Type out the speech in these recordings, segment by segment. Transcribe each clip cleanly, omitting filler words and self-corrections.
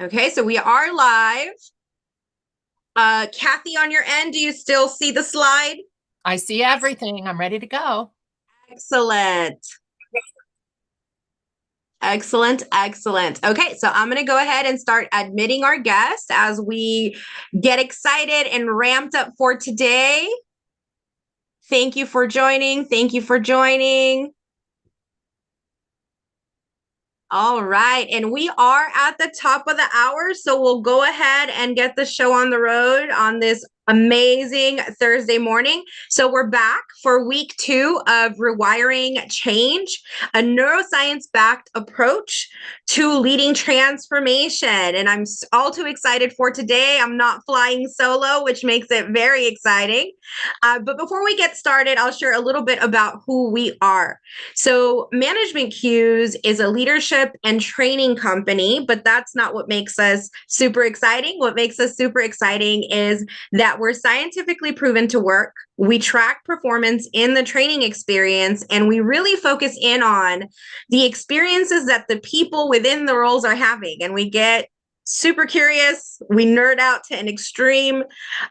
Okay, so we are live. Kathy, on your end, do you still see the slide? I see everything. I'm ready to go. Excellent. Excellent. Excellent. Okay, so I'm going to go ahead and start admitting our guests as we get excited and ramped up for today. Thank you for joining. Thank you for joining. All right. And we are at the top of the hour. So we'll go ahead and get the show on the road on this amazing Thursday morning. So we're back for week 2 of Rewiring Change, a neuroscience-backed approach to leading transformation. And I'm all too excited for today. I'm not flying solo, which makes it very exciting. But before we get started, I'll share a little bit about who we are. So, Management Cues is a leadership and training company, but that's not what makes us super exciting. What makes us super exciting is that we're scientifically proven to work. We track performance in the training experience, and we really focus in on the experiences that the people within the roles are having. And we get super curious. We nerd out to an extreme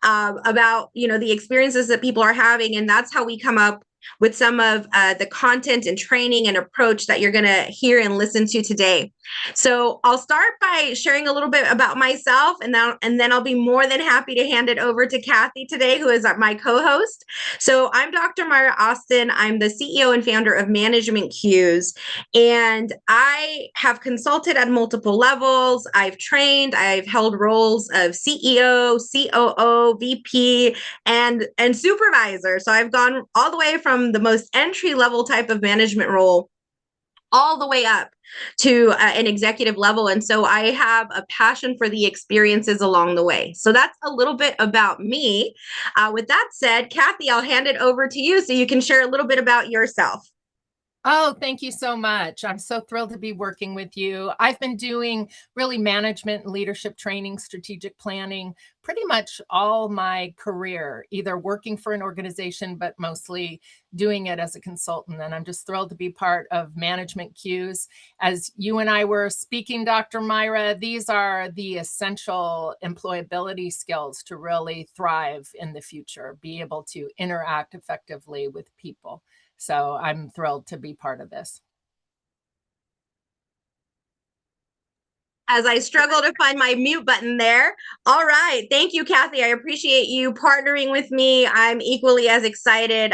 about the experiences that people are having, and that's how we come up with some of the content and training and approach that you're going to hear and listen to today. So I'll start by sharing a little bit about myself, and then I'll be more than happy to hand it over to Kathy today, who is my co-host. So I'm Dr. Mayra Austin. I'm the CEO and founder of Management Cues, and I have consulted at multiple levels. I've trained, I've held roles of CEO, COO, VP, and supervisor. So I've gone all the way from the most entry level type of management role all the way up to an executive level. And so I have a passion for the experiences along the way. So that's a little bit about me. With that said, Kathy, I'll hand it over to you so you can share a little bit about yourself. Oh, thank you so much. I'm so thrilled to be working with you. I've been doing really management and leadership training, strategic planning, pretty much all my career, either working for an organization, but mostly doing it as a consultant. And I'm just thrilled to be part of Management Cues. As you and I were speaking, Dr. Mayra, these are the essential employability skills to really thrive in the future, be able to interact effectively with people. So I'm thrilled to be part of this. As I struggle to find my mute button there. All right. Thank you, Kathy. I appreciate you partnering with me. I'm equally as excited.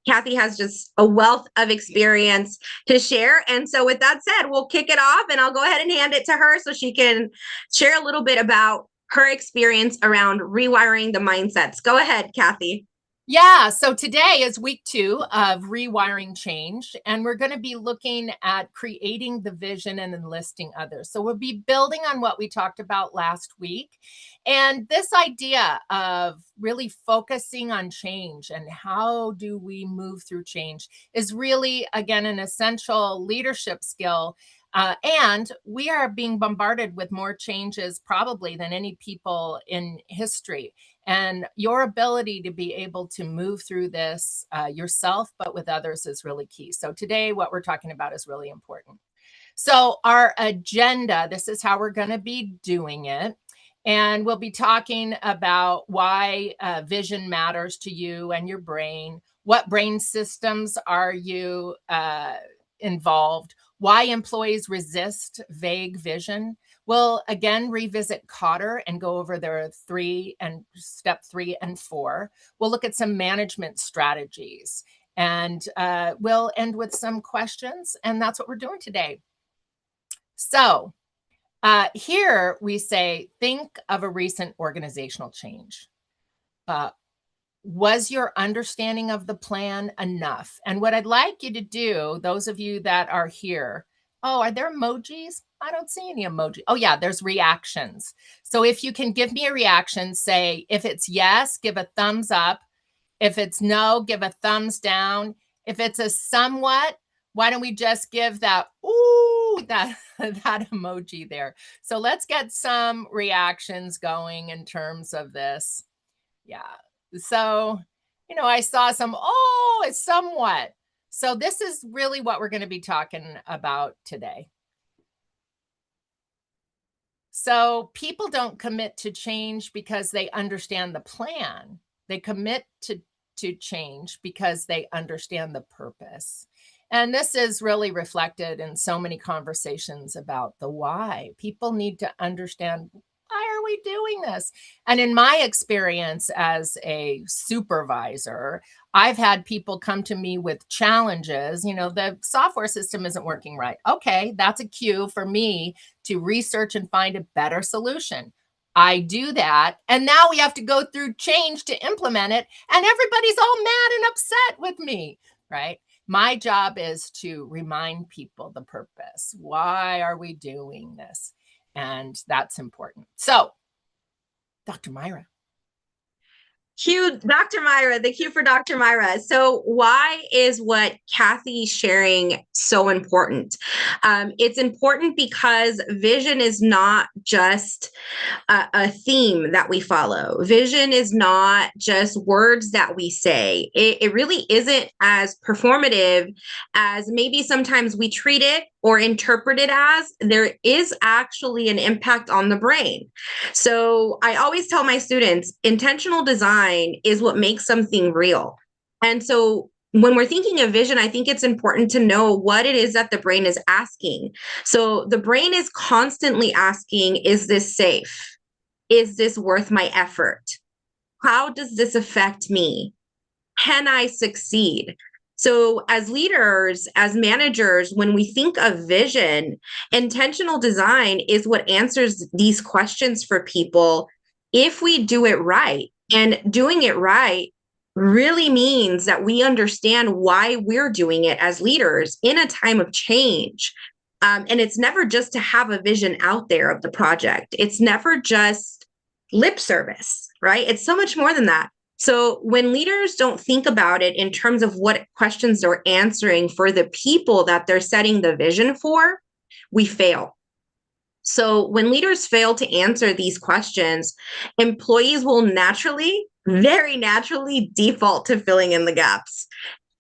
Kathy has just a wealth of experience to share. And so, with that said, we'll kick it off and I'll go ahead and hand it to her so she can share a little bit about her experience around rewiring the mindsets. Go ahead, Kathy. Yeah, so today is week 2 of Rewiring Change, and we're going to be looking at creating the vision and enlisting others. So we'll be building on what we talked about last week. And this idea of really focusing on change and how do we move through change is really, again, an essential leadership skill. And we are being bombarded with more changes probably than any people in history. And your ability to be able to move through this yourself, but with others is really key. So today, what we're talking about is really important. So our agenda, this is how we're going to be doing it. And we'll be talking about why vision matters to you and your brain. What brain systems are you involved? Why employees resist vague vision. We'll again revisit Kotter and go over their step 3 and 4. We'll look at some management strategies, and we'll end with some questions. And that's what we're doing today. So here we say, think of a recent organizational change. Was your understanding of the plan enough? And what I'd like you to do, those of you that are here, oh, are there emojis? I don't see any emoji. Oh, yeah, there's reactions. So if you can give me a reaction, say, if it's yes, give a thumbs up. If it's no, give a thumbs down. If it's a somewhat, why don't we just give that, ooh, that emoji there. So let's get some reactions going in terms of this. Yeah. So, I saw some, oh, it's somewhat. So this is really what we're going to be talking about today. So people don't commit to change because they understand the plan. They commit to change because they understand the purpose. And this is really reflected in so many conversations about the why. People need to understand, why are we doing this? And in my experience as a supervisor, I've had people come to me with challenges. You know, the software system isn't working right. Okay, that's a cue for me to research and find a better solution. I do that. And now we have to go through change to implement it. And everybody's all mad and upset with me, right? My job is to remind people the purpose. Why are we doing this? And that's important. So, Dr. Mayra. Cue Dr. Mayra, the cue for Dr. Mayra. So why is what Kathy's sharing so important? It's important because vision is not just a theme that we follow. Vision is not just words that we say. It really isn't as performative as maybe sometimes we treat it or interpret it as. There is actually an impact on the brain. So I always tell my students, intentional design is what makes something real. And so when we're thinking of vision, I think it's important to know what it is that the brain is asking. So the brain is constantly asking, is this safe? Is this worth my effort? How does this affect me? Can I succeed? So, as leaders, as managers, when we think of vision, intentional design is what answers these questions for people if we do it right. And doing it right really means that we understand why we're doing it as leaders in a time of change. And it's never just to have a vision out there of the project, it's never just lip service, right? It's so much more than that. So when leaders don't think about it in terms of what questions they're answering for the people that they're setting the vision for, we fail. So when leaders fail to answer these questions, employees will naturally, very naturally default to filling in the gaps.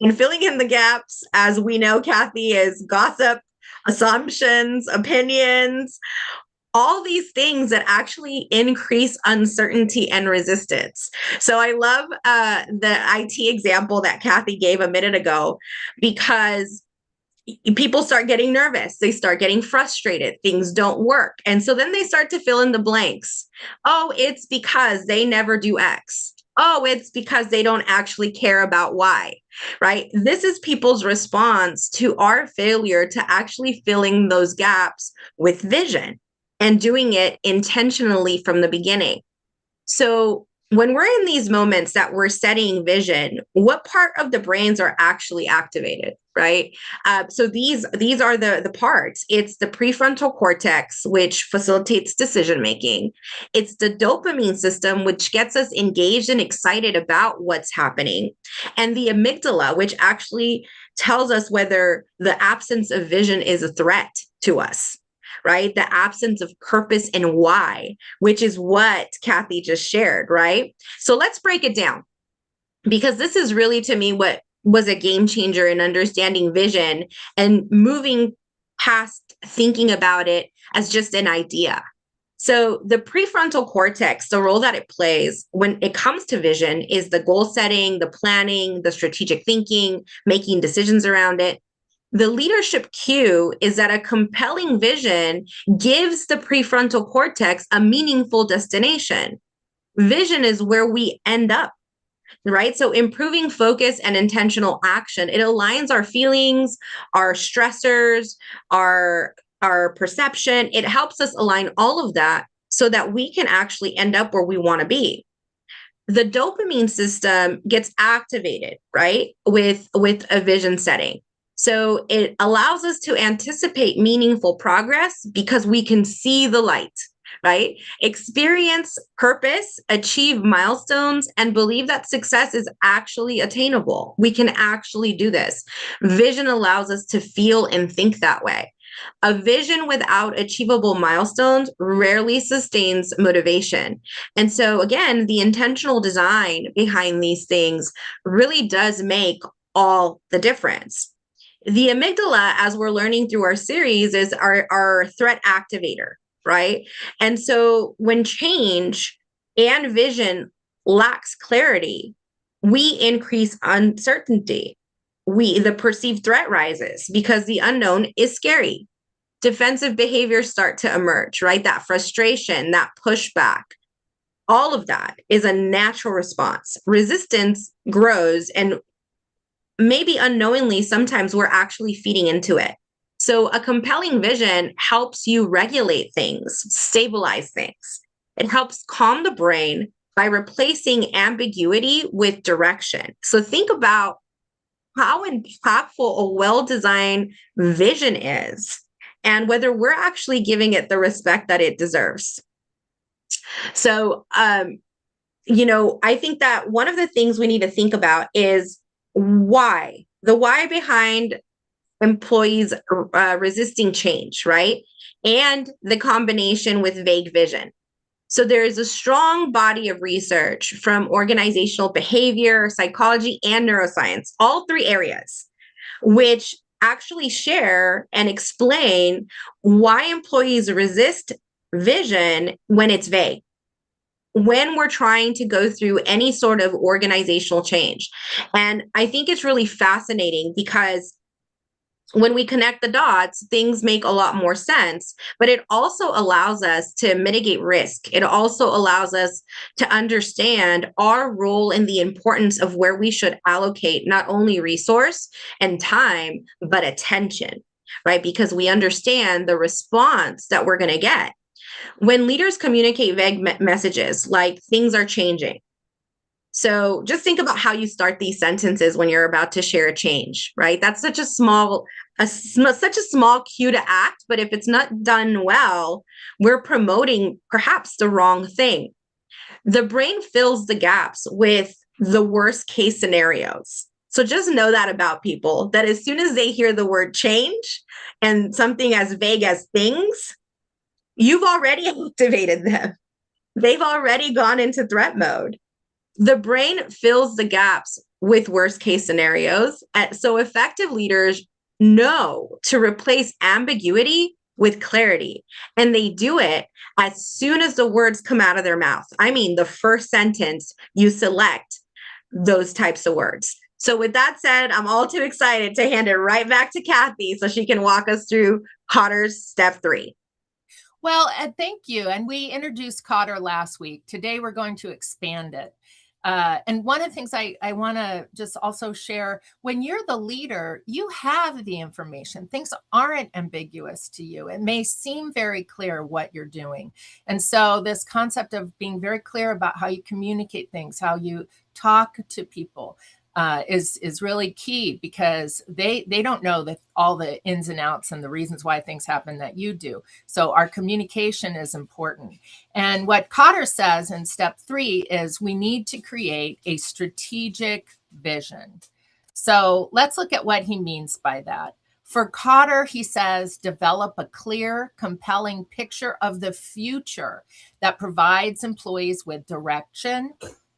And filling in the gaps, as we know, Kathy, is gossip, assumptions, opinions, all these things that actually increase uncertainty and resistance. So I love the IT example that Kathy gave a minute ago, because people start getting nervous. They start getting frustrated. Things don't work. And so then they start to fill in the blanks. Oh, it's because they never do X. Oh, it's because they don't actually care about Y, right? This is people's response to our failure to actually filling those gaps with vision and doing it intentionally from the beginning. So when we're in these moments that we're setting vision, what part of the brains are actually activated, right? So these are the parts. It's the prefrontal cortex, which facilitates decision making. It's the dopamine system, which gets us engaged and excited about what's happening, and the amygdala, which actually tells us whether the absence of vision is a threat to us, right? The absence of purpose and why, which is what Kathy just shared, right? So let's break it down, because this is really, to me, what was a game changer in understanding vision and moving past thinking about it as just an idea. So the prefrontal cortex, the role that it plays when it comes to vision is the goal setting, the planning, the strategic thinking, making decisions around it. The leadership cue is that a compelling vision gives the prefrontal cortex a meaningful destination. Vision is where we end up, right? So improving focus and intentional action, it aligns our feelings, our stressors, our perception. It helps us align all of that so that we can actually end up where we want to be. The dopamine system gets activated, right, with a vision setting. So it allows us to anticipate meaningful progress because we can see the light, right? Experience purpose, achieve milestones, and believe that success is actually attainable. We can actually do this. Vision allows us to feel and think that way. A vision without achievable milestones rarely sustains motivation. And so, again, the intentional design behind these things really does make all the difference. The amygdala, as we're learning through our series, is our threat activator. right? And so when change and vision lacks clarity, we increase uncertainty. The perceived threat rises because the unknown is scary. Defensive behaviors start to emerge, right? That frustration, that pushback, all of that is a natural response. Resistance grows, and maybe unknowingly, sometimes we're actually feeding into it. So, a compelling vision helps you regulate things, stabilize things. It helps calm the brain by replacing ambiguity with direction. So, think about how impactful a well designed vision is and whether we're actually giving it the respect that it deserves. So, I think that one of the things we need to think about is why, the why behind employees resisting change, right? And the combination with vague vision. So there is a strong body of research from organizational behavior, psychology, and neuroscience, all three areas, which actually share and explain why employees resist vision when it's vague, when we're trying to go through any sort of organizational change. And I think it's really fascinating because when we connect the dots, things make a lot more sense, but it also allows us to mitigate risk. It also allows us to understand our role and the importance of where we should allocate not only resource and time, but attention, right? Because we understand the response that we're going to get. When leaders communicate vague messages like things are changing, so just think about how you start these sentences when you're about to share a change, right? That's such a such a small cue to act, but if it's not done well, we're promoting perhaps the wrong thing. The brain fills the gaps with the worst case scenarios. So just know that about people, that as soon as they hear the word change and something as vague as things, you've already activated them. They've already gone into threat mode. The brain fills the gaps with worst case scenarios. So effective leaders know to replace ambiguity with clarity. And they do it as soon as the words come out of their mouth. I mean, the first sentence, you select those types of words. So with that said, I'm all too excited to hand it right back to Kathy so she can walk us through Kotter's step 3. Well, thank you. And we introduced Kotter last week. Today, we're going to expand it. And one of the things I want to just also share, when you're the leader, you have the information. Things aren't ambiguous to you. It may seem very clear what you're doing. And so this concept of being very clear about how you communicate things, how you talk to people, is really key, because they don't know that all the ins and outs and the reasons why things happen that you do. So our communication is important. And what Kotter says in step 3 is we need to create a strategic vision. So let's look at what he means by that. For Kotter, he says, develop a clear, compelling picture of the future that provides employees with direction,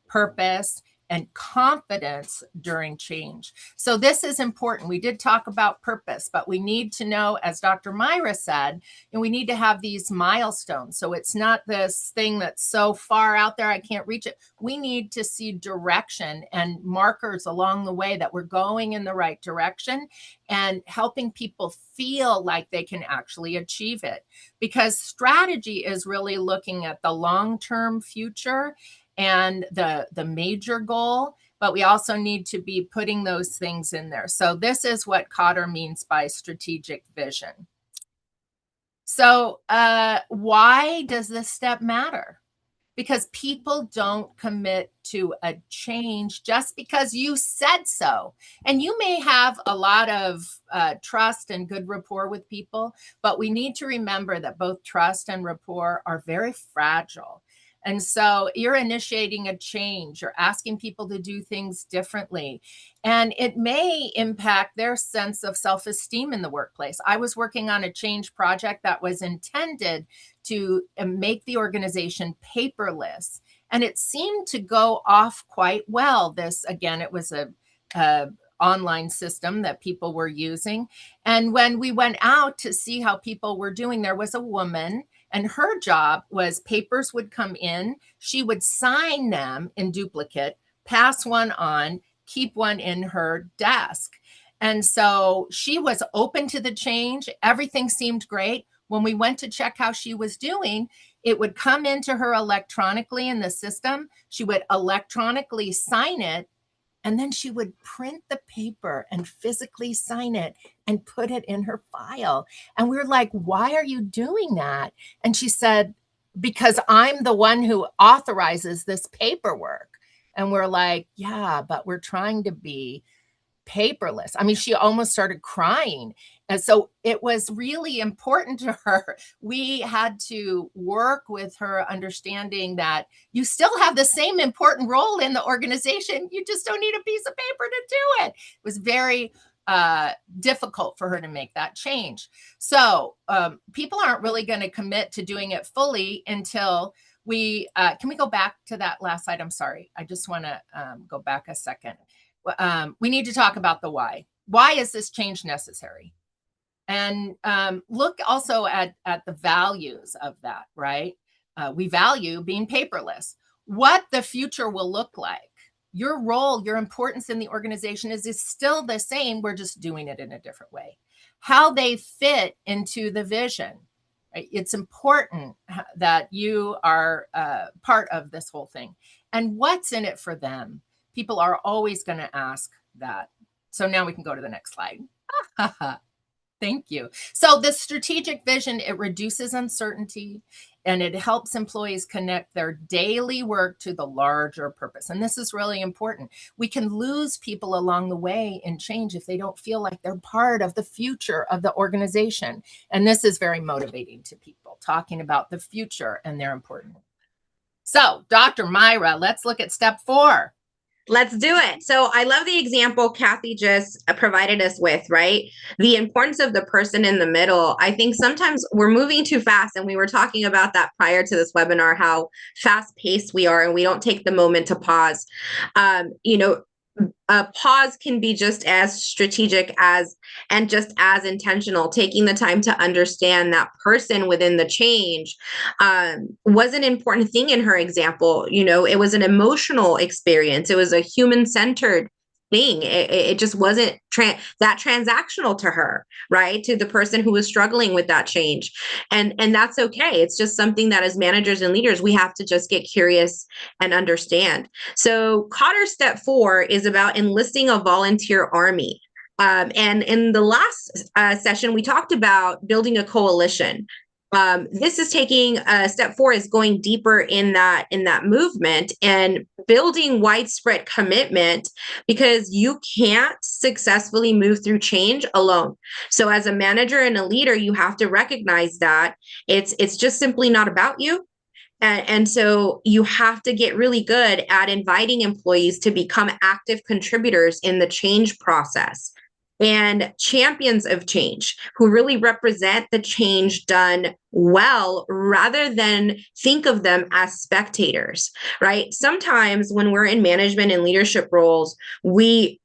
purpose, and confidence during change. So this is important. We did talk about purpose, but we need to know, as Dr. Mayra said, and we need to have these milestones. So it's not this thing that's so far out there, I can't reach it. We need to see direction and markers along the way that we're going in the right direction, and helping people feel like they can actually achieve it. Because strategy is really looking at the long-term future and the major goal, but we also need to be putting those things in there. So this is what Kotter means by strategic vision. So why does this step matter? Because people don't commit to a change just because you said so. And you may have a lot of trust and good rapport with people, but we need to remember that both trust and rapport are very fragile. And so you're initiating a change, you're asking people to do things differently, and it may impact their sense of self-esteem in the workplace. I was working on a change project that was intended to make the organization paperless, and it seemed to go off quite well. This, again, it was a online system that people were using. And when we went out to see how people were doing, there was a woman, and her job was papers would come in. She would sign them in duplicate, pass one on, keep one in her desk. And so she was open to the change. Everything seemed great. When we went to check how she was doing, it would come into her electronically in the system. She would electronically sign it, and then she would print the paper and physically sign it and put it in her file. And we were like, why are you doing that? And she said, because I'm the one who authorizes this paperwork. And we're like, yeah, but we're trying to be paperless. I mean, she almost started crying. And so it was really important to her. We had to work with her, understanding that you still have the same important role in the organization. You just don't need a piece of paper to do it. It was very difficult for her to make that change. So people aren't really going to commit to doing it fully until we, can we go back to that last slide? I'm sorry. I just want to go back a second. We need to talk about the why. Why is this change necessary? And look also at the values of that, right? We value being paperless. What the future will look like. Your role, your importance in the organization is still the same. We're just doing it in a different way. How they fit into the vision. Right? It's important that you are part of this whole thing. And what's in it for them? People are always going to ask that. So now we can go to the next slide. Thank you. So the strategic vision, it reduces uncertainty and it helps employees connect their daily work to the larger purpose. And this is really important. We can lose people along the way in change if they don't feel like they're part of the future of the organization. And this is very motivating to people, talking about the future and their importance. So Dr. Mayra, let's look at step 4. Let's do it. So I love the example Kathy just provided us with, right? The importance of the person in the middle. I think sometimes we're moving too fast, and we were talking about that prior to this webinar, how fast paced we are, and we don't take the moment to pause. A pause can be just as strategic as and just as intentional. Taking the time to understand that person within the change was an important thing in her example. It was an emotional experience. It was a human-centered thing. It just wasn't that transactional to her, right? To the person who was struggling with that change. And that's okay. It's just something that as managers and leaders, we have to just get curious and understand. So Kotter's step 4 is about enlisting a volunteer army. And in the last session, we talked about building a coalition. This is taking step 4 is going deeper in that movement and building widespread commitment, because you can't successfully move through change alone. So as a manager and a leader, you have to recognize that it's just simply not about you. And so you have to get really good at inviting employees to become active contributors in the change process, and champions of change who really represent the change done well, rather than think of them as spectators, right? Sometimes when we're in management and leadership roles, we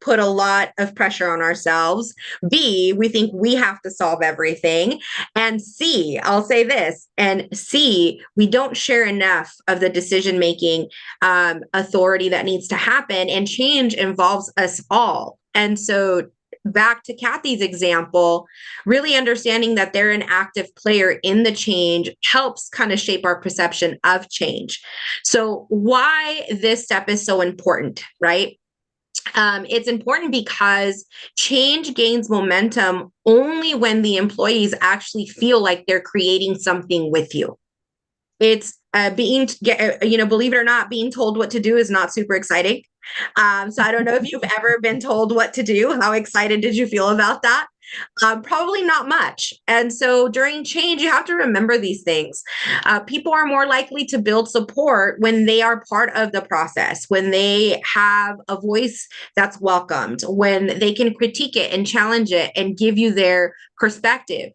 put a lot of pressure on ourselves. B, we think we have to solve everything. And C, I'll say this, and C, we don't share enough of the decision-making authority that needs to happen. And change involves us all. And so back to Kathy's example, really understanding that they're an active player in the change helps kind of shape our perception of change. So why this step is so important, right? It's important because change gains momentum only when the employees actually feel like they're creating something with you. It's believe it or not, being told what to do is not super exciting. So I don't know if you've ever been told what to do. How excited did you feel about that? Probably not much. And so during change, you have to remember these things. People are more likely to build support when they are part of the process, when they have a voice that's welcomed, when they can critique it and challenge it and give you their perspective.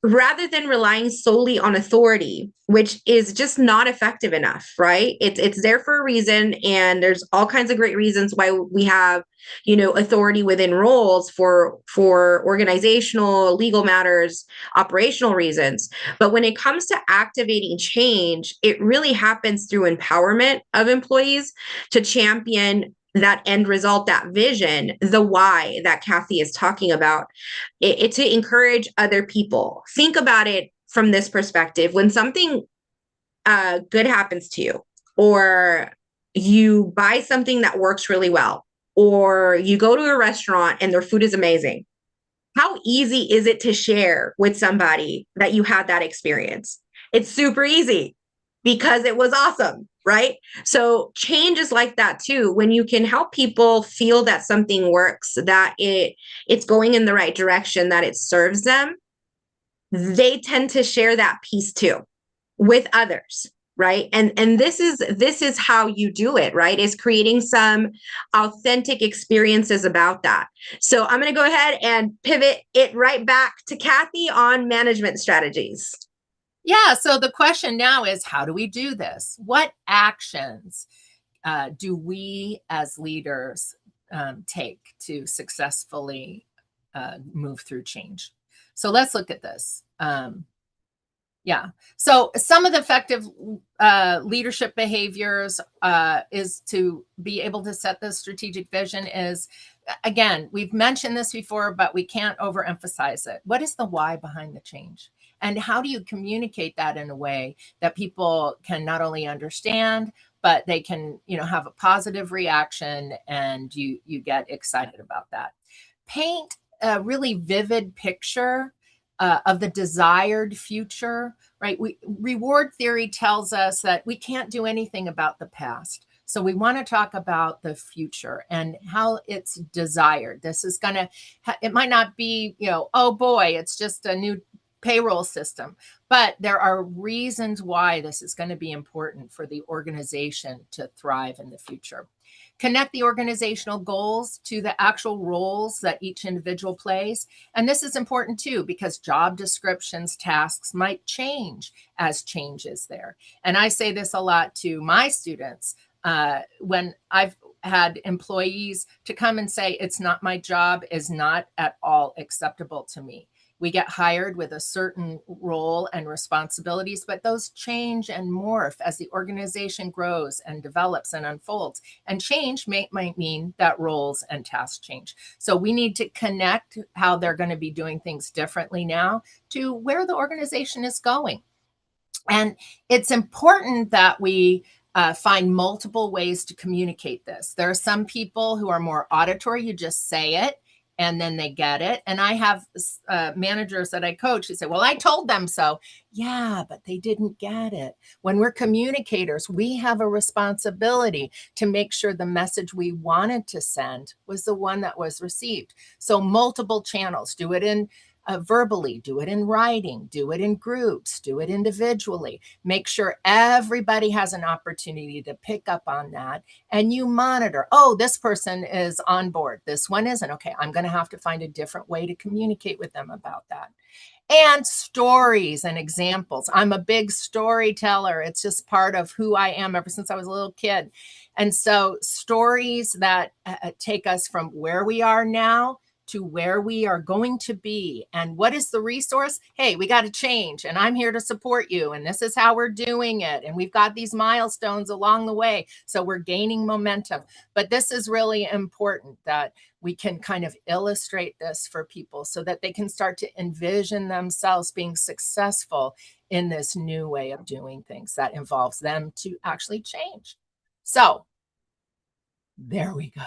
rather than relying solely on authority, which is just not effective enough, right? It's there for a reason, and there's all kinds of great reasons why we have, authority within roles for organizational, legal matters, operational reasons. But when it comes to activating change, it really happens through empowerment of employees to champion that end result, that vision, the why that Kathy is talking about, it to encourage other people. Think about it from this perspective. When something good happens to you, or you buy something that works really well, or you go to a restaurant and their food is amazing, how easy is it to share with somebody that you had that experience? It's super easy because it was awesome, right? So change is like that too. When you can help people feel that something works, that it's going in the right direction, that it serves them, they tend to share that piece too with others, right? And this is how you do it, right? Is creating some authentic experiences about that. So I'm going to go ahead and pivot it right back to Kathy on management strategies. Yeah, so the question now is, how do we do this? What actions do we as leaders take to successfully move through change? So let's look at this. Yeah. So some of the effective leadership behaviors is to be able to set the strategic vision is, again, we've mentioned this before, but we can't overemphasize it. What is the why behind the change? And how do you communicate that in a way that people can not only understand, but they can, have a positive reaction, and you get excited about that. Paint a really vivid picture of the desired future, right? Reward theory tells us that we can't do anything about the past. So we want to talk about the future and how it's desired. This is going to, it might not be, oh boy, it's just a new payroll system, but there are reasons why this is going to be important for the organization to thrive in the future. Connect the organizational goals to the actual roles that each individual plays. And this is important too, because job descriptions, tasks might change as change is there. And I say this a lot to my students when I've had employees to come and say, it's not my job, is not at all acceptable to me. We get hired with a certain role and responsibilities, but those change and morph as the organization grows and develops and unfolds. And change might mean that roles and tasks change. So we need to connect how they're going to be doing things differently now to where the organization is going. And it's important that we find multiple ways to communicate this. There are some people who are more auditory, you just say it, and then they get it. And I have managers that I coach who say, well, I told them so. Yeah, but they didn't get it. When we're communicators, we have a responsibility to make sure the message we wanted to send was the one that was received. So multiple channels, do it in verbally, do it in writing, do it in groups, do it individually. Make sure everybody has an opportunity to pick up on that, and you monitor. Oh, this person is on board. This one isn't. Okay, I'm going to have to find a different way to communicate with them about that. And stories and examples. I'm a big storyteller. It's just part of who I am ever since I was a little kid. And so stories that take us from where we are now to where we are going to be. And what is the resource? Hey, we got to change, and I'm here to support you. And this is how we're doing it. And we've got these milestones along the way. So we're gaining momentum. But this is really important that we can kind of illustrate this for people so that they can start to envision themselves being successful in this new way of doing things that involves them to actually change. So there we go.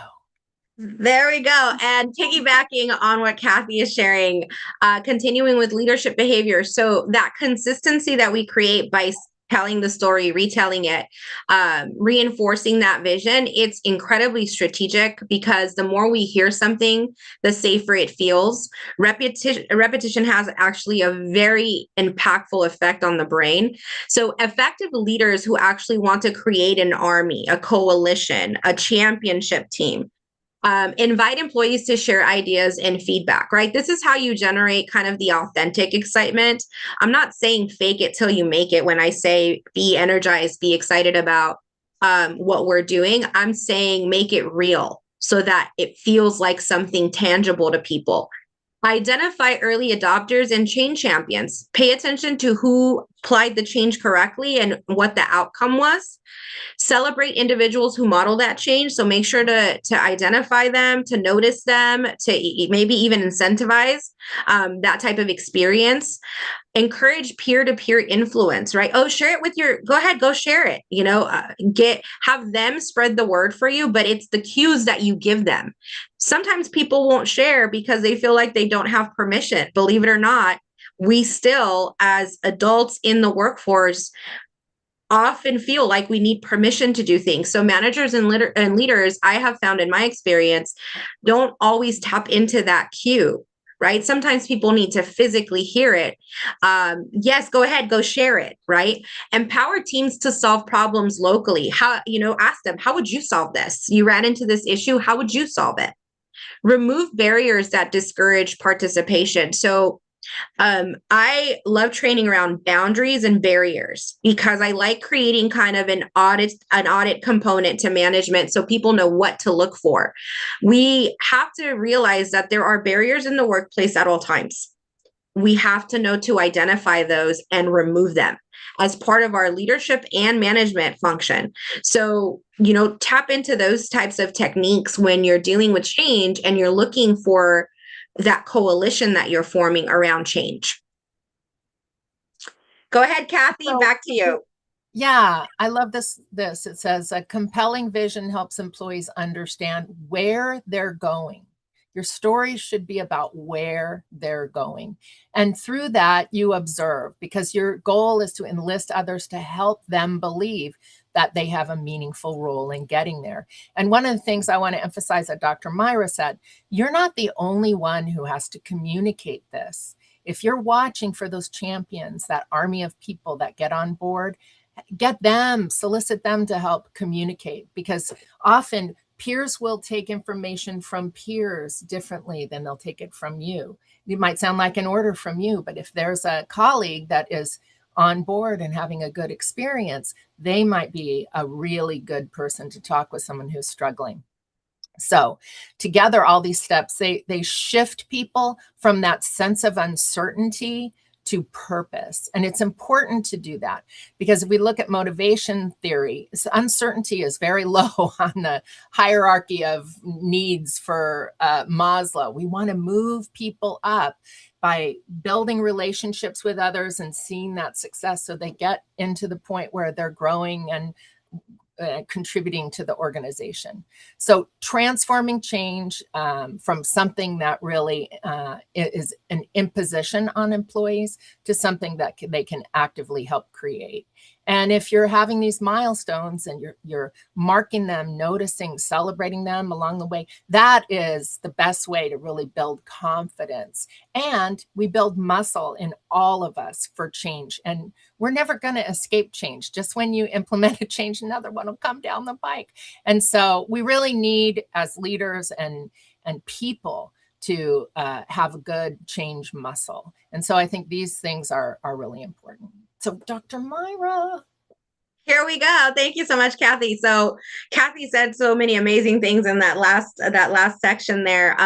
There we go. And piggybacking on what Kathy is sharing, continuing with leadership behavior. So that consistency that we create by telling the story, retelling it, reinforcing that vision, it's incredibly strategic, because the more we hear something, the safer it feels. Repetition has actually a very impactful effect on the brain. So effective leaders who actually want to create an army, a coalition, a championship team, Invite employees to share ideas and feedback, right? This is how you generate kind of the authentic excitement. I'm not saying fake it till you make it when I say be energized, be excited about what we're doing. I'm saying make it real so that it feels like something tangible to people. Identify early adopters and change champions. Pay attention to who applied the change correctly and what the outcome was. Celebrate individuals who model that change. So make sure to identify them, to notice them, to maybe even incentivize that type of experience. Encourage peer-to-peer influence, right? Oh, share it with go ahead, go share it, have them spread the word for you, but it's the cues that you give them. Sometimes people won't share because they feel like they don't have permission. Believe it or not, we still, as adults in the workforce, often feel like we need permission to do things. So managers and leaders, I have found in my experience, don't always tap into that cue, right? Sometimes people need to physically hear it. Yes, go ahead, go share it, right? Empower teams to solve problems locally. Ask them, how would you solve this? You ran into this issue, how would you solve it? Remove barriers that discourage participation. So I love training around boundaries and barriers because I like creating kind of an audit component to management so people know what to look for. We have to realize that there are barriers in the workplace at all times. We have to know to identify those and remove them as part of our leadership and management function. So, tap into those types of techniques when you're dealing with change and you're looking for that coalition that you're forming around change. Go ahead, Kathy, back to you. Yeah, I love this. It says a compelling vision helps employees understand where they're going. Your story should be about where they're going. And through that, you observe, because your goal is to enlist others to help them believe that they have a meaningful role in getting there. And one of the things I want to emphasize that Dr. Mayra said, you're not the only one who has to communicate this. If you're watching for those champions, that army of people that get on board, get them, solicit them to help communicate, because often peers will take information from peers differently than they'll take it from you. It might sound like an order from you, but if there's a colleague that is on board and having a good experience, they might be a really good person to talk with someone who's struggling. So together, all these steps, they shift people from that sense of uncertainty to purpose. And it's important to do that because if we look at motivation theory, uncertainty is very low on the hierarchy of needs for Maslow. We want to move people up by building relationships with others and seeing that success so they get into the point where they're growing and contributing to the organization. So transforming change from something that really is an imposition on employees to something that they can actively help create. And if you're having these milestones and you're marking them, noticing, celebrating them along the way, that is the best way to really build confidence. And we build muscle in all of us for change. And we're never going to escape change. Just when you implement a change, another one will come down the pike. And so we really need, as leaders and people, to have a good change muscle. And so I think these things are really important. So Dr. Mayra. Here we go. Thank you so much, Kathy. So Kathy said so many amazing things in that last section there.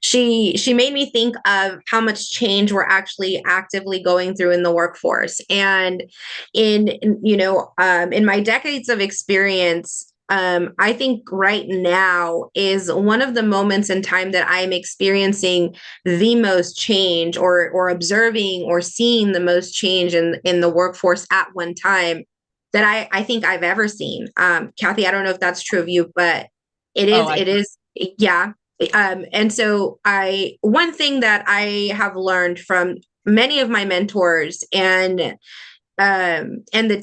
She made me think of how much change we're actually actively going through in the workforce. And in my decades of experience, I think right now is one of the moments in time that I'm experiencing the most change or observing or seeing the most change in the workforce at one time that I think I've ever seen. Kathy, I don't know if that's true of you, but it is, yeah. And so one thing that I have learned from many of my mentors and the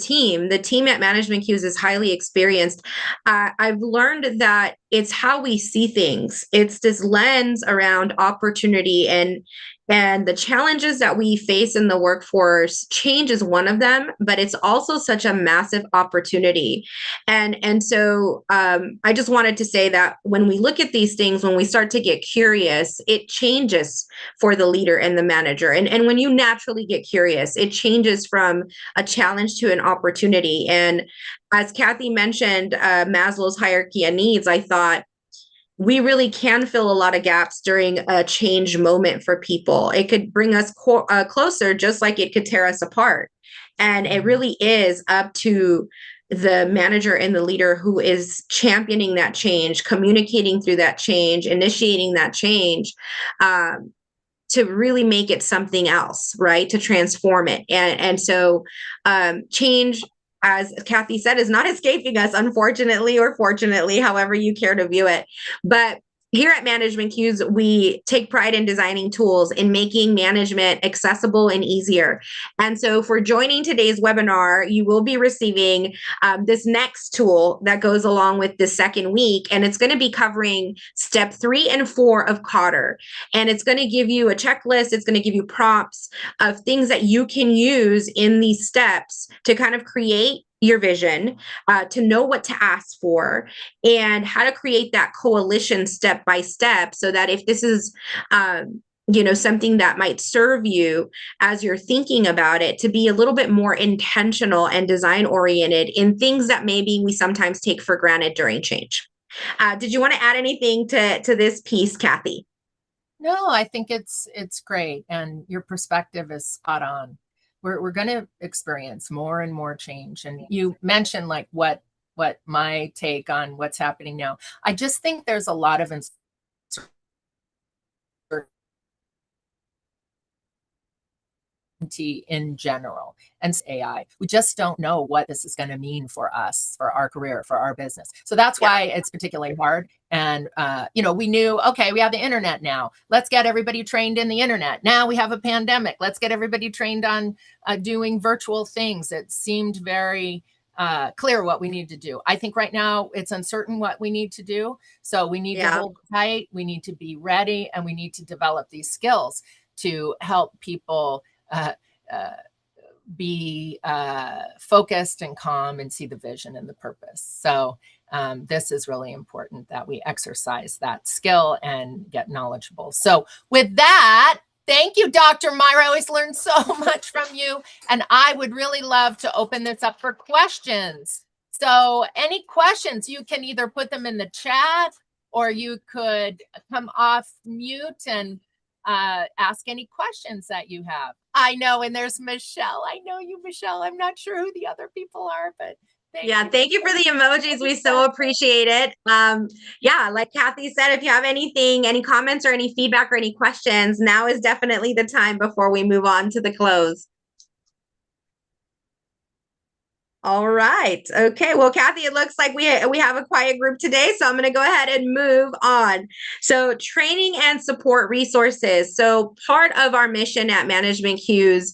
team at Management Cues is highly experienced. I've learned that it's how we see things. It's this lens around opportunity and And the challenges that we face in the workforce, change is one of them, but it's also such a massive opportunity. And so I just wanted to say that when we look at these things, when we start to get curious, it changes for the leader and the manager. And when you naturally get curious, it changes from a challenge to an opportunity. And as Kathy mentioned, Maslow's hierarchy of needs, I thought, we really can fill a lot of gaps during a change moment for people. It could bring us closer, just like it could tear us apart. And it really is up to the manager and the leader who is championing that change, communicating through that change, initiating that change, to really make it something else, right? To transform it. And so change, as Kathy said, is not escaping us, unfortunately, or fortunately, however you care to view it. But here at Management Cues, we take pride in designing tools in making management accessible and easier. And so for joining today's webinar, you will be receiving this next tool that goes along with the second week. And it's going to be covering step 3 and 4 of Kotter. And it's going to give you a checklist. It's going to give you prompts of things that you can use in these steps to kind of create your vision, to know what to ask for, and how to create that coalition step by step, so that if this is something that might serve you as you're thinking about it, to be a little bit more intentional and design oriented in things that maybe we sometimes take for granted during change. Did you want to add anything to this piece, Kathy? No, I think it's great, and your perspective is spot on. We're going to experience more and more change. And you mentioned like what my take on what's happening now. I just think there's a lot of uncertainty in general, and AI. We just don't know what this is going to mean for us, for our career, for our business. So that's why it's particularly hard. And, we knew, okay, we have the internet now. Let's get everybody trained in the internet. Now we have a pandemic. Let's get everybody trained on doing virtual things. It seemed very clear what we need to do. I think right now it's uncertain what we need to do. So we need to hold tight. We need to be ready, and we need to develop these skills to help people be focused and calm and see the vision and the purpose. So this is really important that we exercise that skill and get knowledgeable. So with that, thank you, Dr. Mayra. I always learn so much from you. And I would really love to open this up for questions. So any questions, you can either put them in the chat, or you could come off mute and ask any questions that you have. I know, and there's Michelle. I know you, Michelle. I'm not sure who the other people are, but thank you for the emojis. We so appreciate it. Like Kathy said, if you have anything, any comments or any feedback or any questions, now is definitely the time before we move on to the close. All right. Okay. Well, Kathy, it looks like we have a quiet group today, so I'm going to go ahead and move on. So training and support resources. So part of our mission at Management Cues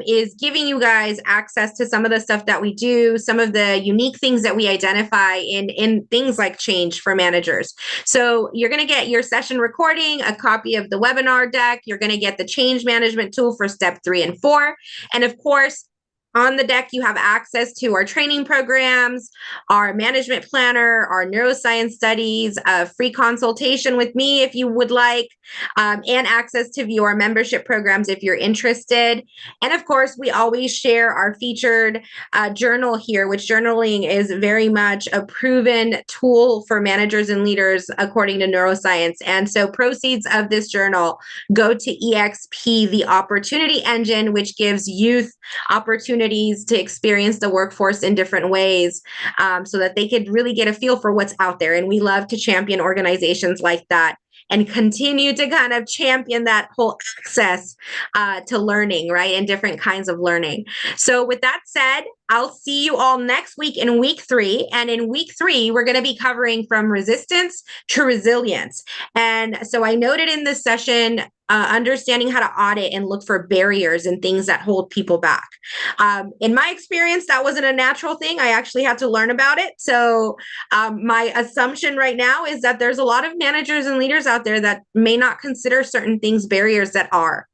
is giving you guys access to some of the stuff that we do, some of the unique things that we identify in things like change for managers. So you're going to get your session recording, a copy of the webinar deck. You're going to get the change management tool for step 3 and 4. And of course, on the deck, you have access to our training programs, our management planner, our neuroscience studies, a free consultation with me if you would like, and access to view our membership programs if you're interested. And of course, we always share our featured journal here, which journaling is very much a proven tool for managers and leaders according to neuroscience. And so proceeds of this journal go to EXP, the Opportunity Engine, which gives youth opportunities to experience the workforce in different ways, so that they could really get a feel for what's out there. And we love to champion organizations like that and continue to kind of champion that whole access to learning, right? And different kinds of learning. So with that said, I'll see you all next week in week 3. And in week 3, we're going to be covering from resistance to resilience. And so I noted in this session, understanding how to audit and look for barriers and things that hold people back. In my experience, that wasn't a natural thing. I actually had to learn about it. So my assumption right now is that there's a lot of managers and leaders out there that may not consider certain things barriers that are.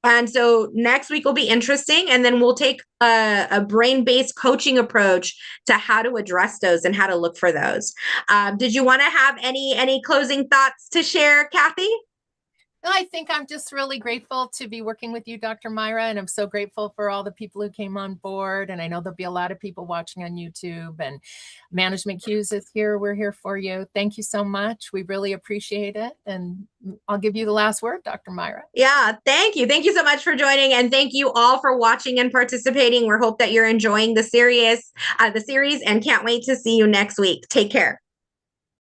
And so next week will be interesting. And then we'll take a brain-based coaching approach to how to address those and how to look for those. Did you want to have any closing thoughts to share, Kathy? I think I'm just really grateful to be working with you, Dr. Mayra, and I'm so grateful for all the people who came on board. And I know there'll be a lot of people watching on YouTube, and Management Cues is here. We're here for you. Thank you so much. We really appreciate it. And I'll give you the last word, Dr. Mayra. Yeah, thank you. Thank you so much for joining, and thank you all for watching and participating. We hope that you're enjoying the series, and can't wait to see you next week. Take care.